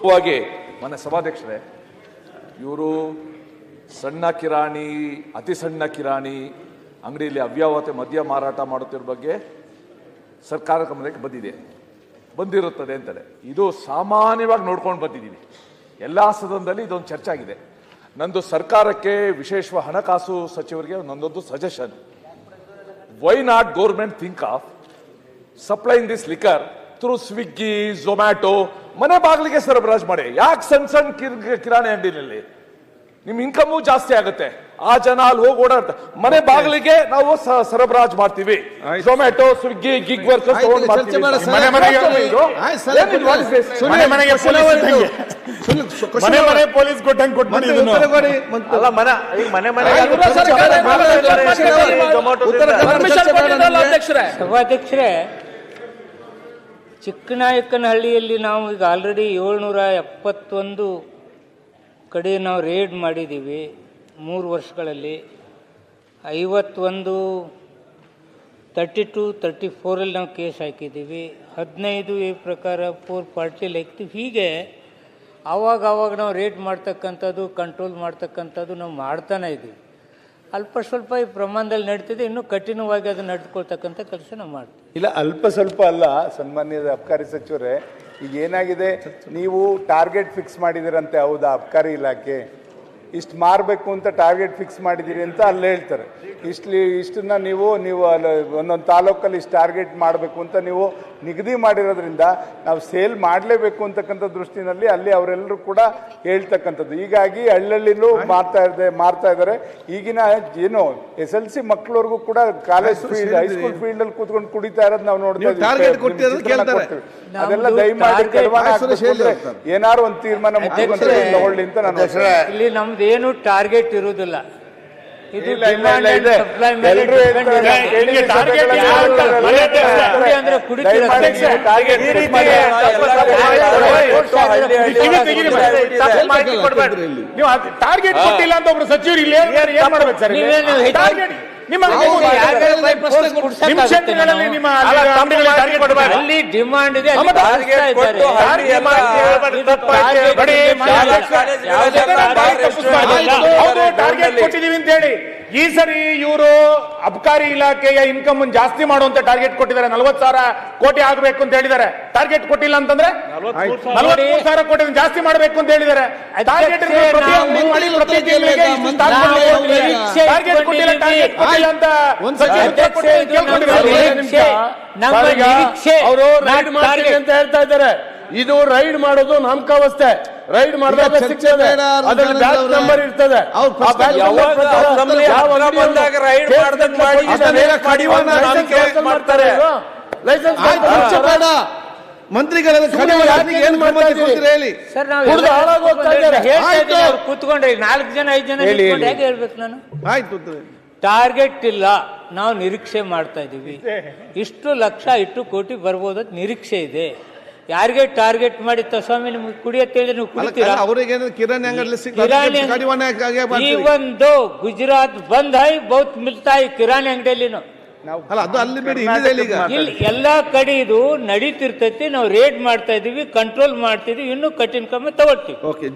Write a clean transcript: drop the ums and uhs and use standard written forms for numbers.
ಮುಖ್ಯವಾಗಿ ಮನೆ ಸಭಾಧ್ಯಕ್ಷರೇ, ಇವರು ಸಣ್ಣ ಕಿರಾಣಿ, ಅತಿ ಸಣ್ಣ ಕಿರಾಣಿ ಅಂಗಡಿಯಲ್ಲಿ ಅವ್ಯಾವತೆ ಮದ್ಯ ಮಾರಾಟ ಮಾಡುತ್ತಿರೋ ಬಗ್ಗೆ ಸರ್ಕಾರ ಗಮನಕ್ಕೆ ಬಂದಿರುತ್ತದೆ ಅಂತಾರೆ. ಇದು ಸಾಮಾನ್ಯವಾಗಿ ನೋಡ್ಕೊಂಡು ಬಂದಿದ್ದೀವಿ. ಎಲ್ಲ ಸದನದಲ್ಲಿ ಇದೊಂದು ಚರ್ಚೆ ಆಗಿದೆ. ನಂದು ಸರ್ಕಾರಕ್ಕೆ, ವಿಶೇಷ ಹಣಕಾಸು ಸಚಿವರಿಗೆ ನನ್ನೊಂದು ಸಜೆಷನ್. Why not government think of supplying this liquor through Swiggy, Zomato, ಮನೆ ಬಾಗಿಲಿಗೆ ಸರಬರಾಜು ಮಾಡಿ. ಯಾಕೆ ಸಣ್ಣ ಕಿರಾಣಿ ಅಂಗಡಿನಲ್ಲಿ ನಿಮ್ ಇನ್ಕಮು ಜಾಸ್ತಿ ಆಗುತ್ತೆ. ಆ ಜನ ಅಲ್ಲಿ ಹೋಗಿ ಓಡಾಡ್ತಾರೆ. ಮನೆ ಬಾಗಿಲಿಗೆ ನಾವು ಸರಬರಾಜು ಮಾಡ್ತೀವಿ. ಝೊಮ್ಯಾಟೊ, ಸ್ವಿಗ್ಗಿ, ಗಿಗ್ ವರ್ಕರ್ಸ್ ತಗೊಂಡು ಮಾಡ್ತೀವಿ. ಮನೆ ಪೊಲೀಸ್ ಕೊಟ್ಟಂಗೆ ಸಭಾಧ್ಯಕ್ಷರೇ, ಚಿಕ್ಕನಾಯಕನಹಳ್ಳಿಯಲ್ಲಿ ನಾವು ಈಗ ಆಲ್ರೆಡಿ 771 ಕಡೆ ನಾವು ರೇಡ್ ಮಾಡಿದ್ದೀವಿ. 3 ವರ್ಷಗಳಲ್ಲಿ 51, 32, 34 ನಾವು ಕೇಸ್ ಹಾಕಿದ್ದೀವಿ. 15 ಈ ಪ್ರಕಾರ 4 ಪಾರ್ಟಿಲಿ ಹಾಕ್ತೀವಿ. ಹೀಗೆ ಆವಾಗ ನಾವು ರೇಡ್ ಮಾಡ್ತಕ್ಕಂಥದ್ದು, ಕಂಟ್ರೋಲ್ ಮಾಡ್ತಕ್ಕಂಥದ್ದು ನಾವು ಮಾಡ್ತಾನೆ ಇದ್ದೀವಿ. ಅಲ್ಪ ಸ್ವಲ್ಪ ಈ ಪ್ರಮಾಣದಲ್ಲಿ ನಡೀತಿದೆ. ಇನ್ನೂ ಕಠಿಣವಾಗಿ ಅದು ನಡೆದುಕೊಳ್ತಕ್ಕಂಥ ಕೆಲಸ ನಾವು ಮಾಡ್ತೀವಿ. ಇಲ್ಲ, ಅಲ್ಪ ಸ್ವಲ್ಪ ಅಲ್ಲ ಸನ್ಮಾನ್ಯದ ಅಬಕಾರಿ ಸಚಿವರೇ. ಈಗ ಏನಾಗಿದೆ, ನೀವು ಟಾರ್ಗೆಟ್ ಫಿಕ್ಸ್ ಮಾಡಿದಿರಂತೆ, ಹೌದಾ? ಅಬಕಾರಿ ಇಲಾಖೆ ಇಷ್ಟು ಮಾರಬೇಕು ಅಂತ ಟಾರ್ಗೆಟ್ ಫಿಕ್ಸ್ ಮಾಡಿದ್ದೀರಿ ಅಂತ ಅಲ್ಲಿ ಹೇಳ್ತಾರೆ. ಇಷ್ಟನ್ನ ನೀವು ಒಂದೊಂದು ತಾಲೂಕಲ್ಲಿ ಇಷ್ಟು ಟಾರ್ಗೆಟ್ ಮಾಡಬೇಕು ಅಂತ ನೀವು ನಿಗದಿ ಮಾಡಿರೋದ್ರಿಂದ ನಾವು ಸೇಲ್ ಮಾಡಲೇಬೇಕು ಅಂತಕ್ಕಂಥ ದೃಷ್ಟಿನಲ್ಲಿ ಅಲ್ಲಿ ಅವರೆಲ್ಲರೂ ಕೂಡ ಹೇಳ್ತಕ್ಕಂಥದ್ದು. ಹೀಗಾಗಿ ಹಳ್ಳಿನೂ ಮಾರ್ತಾ ಇದ್ದಾರೆ. ಈಗಿನ ಏನು SLC ಮಕ್ಕಳವರೆಗೂ ಕೂಡ ಕಾಲೇಜ್ ಫೀಲ್ಡ್, ಹೈಸ್ಕೂಲ್ ಫೀಲ್ಡ್ ಅಲ್ಲಿ ಕೂತ್ಕೊಂಡು ಕುಡಿತಾ ಇರೋದು ನಾವು ನೋಡ್ತಾ ಇದ್ದೀವಿ. ಅದೆಲ್ಲ ದಯಮಾಡಿ ಏನಾರು ಒಂದು ತೀರ್ಮಾನ ತಗೊಳ್ಳಿ ಅಂತ ನಾನು. ಇಲ್ಲಿ ನಮ್ದೇನು ಟಾರ್ಗೆಟ್ ಇರುವುದಿಲ್ಲ. ಇದು ಟಾರ್ಗೆಟ್ ಕೊಟ್ಟಿಲ್ಲ ಅಂತ ಒಬ್ರು ಸಚಿವರು ಇಲ್ಲಿ ಏನ್ ಮಾಡ್ಬೇಕು ಸರ್? ಅಲ್ಲಿ ಡಿಮಾಂಡ್ ಇದೆ. ಟಾರ್ಗೆಟ್ ಕೊಟ್ಟಿದೀವಿ ಅಂತ ಹೇಳಿ ಈ ಸರಿ ಇವರು ಅಬಕಾರಿ ಇಲಾಖೆಯ ಇನ್ಕಮ್ ಜಾಸ್ತಿ ಮಾಡುವಂತ ಟಾರ್ಗೆಟ್ ಕೊಟ್ಟಿದ್ದಾರೆ. 40,000 ಕೋಟಿ ಆಗಬೇಕು ಅಂತ ಹೇಳಿದ್ದಾರೆ. ಟಾರ್ಗೆಟ್ ಕೊಟ್ಟಿಲ್ಲ ಅಂತಂದ್ರೆ 43,000 ಕೋಟಿ ಜಾಸ್ತಿ ಮಾಡಬೇಕು ಅಂತ ಹೇಳಿದ್ದಾರೆ. ಟಾರ್ಗೆಟ್ ಅವರು ರೈಡ್ ಮಾಡ್ತೀವಿ ಅಂತ ಹೇಳ್ತಾ ಇದ್ದಾರೆ. ಇದು ರೈಡ್ ಮಾಡೋದು ನಾಮಕಾವಸ್ಥೆ. ರೈಡ್ ಮಾಡಿದಾಗ ಸಿಗ್ತದೆ, ಅದರಲ್ಲಿ ಬ್ಯಾಚ್ ನಂಬರ್ ಇರ್ತದೆ. ಮಂತ್ರಿಗಳೆಲ್ಲ ಏನ್ ಮಾಡ್ತಾ ಹೇಳಿ ಸರ್? ನಾವು ಕೂತ್ಕೊಂಡ್ರೆ 4 ಜನ 5 ಜನ ಹೇಗೆ ಹೇಳ್ಬೇಕು ನಾನು? ಆಯ್ತು, ಟಾರ್ಗೆಟ್ ಇಲ್ಲ, ನಾವು ನಿರೀಕ್ಷೆ ಮಾಡ್ತಾ ಇದ್ದೀವಿ. ಇಷ್ಟು ಲಕ್ಷ, ಇಷ್ಟು ಕೋಟಿ ಬರ್ಬೋದು ಅಂತ ನಿರೀಕ್ಷೆ ಇದೆ. ಯಾರಿಗೆ ಟಾರ್ಗೆಟ್ ಮಾಡಿ ಸ್ವಾಮಿ ನಿಮ್ಗೆ ಕುಡಿಯತ್ತೇಳಿ ನೀವು ಕುಡಿತೀರಾ? ಈ ಒಂದು ಗುಜರಾತ್ ಬಂದ್ ಹೈ ಬಹುತ್ ಮಿಲ್ತಾ ಹೈ ಕಿರಾಣಿ ಅಂಗಡಿಯಲ್ಲಿ ಇಲ್ಲಿ ಎಲ್ಲಾ ಕಡೆ ಇದು ನಡೀತಿರ್ತೈತಿ. ನಾವು ರೇಡ್ ಮಾಡ್ತಾ ಇದೀವಿ, ಕಂಟ್ರೋಲ್ ಮಾಡ್ತಿದೀವಿ. ಇನ್ನೂ ಕಠಿಣ ಕ್ರಮ ತಗೊಳ್ತೀವಿ.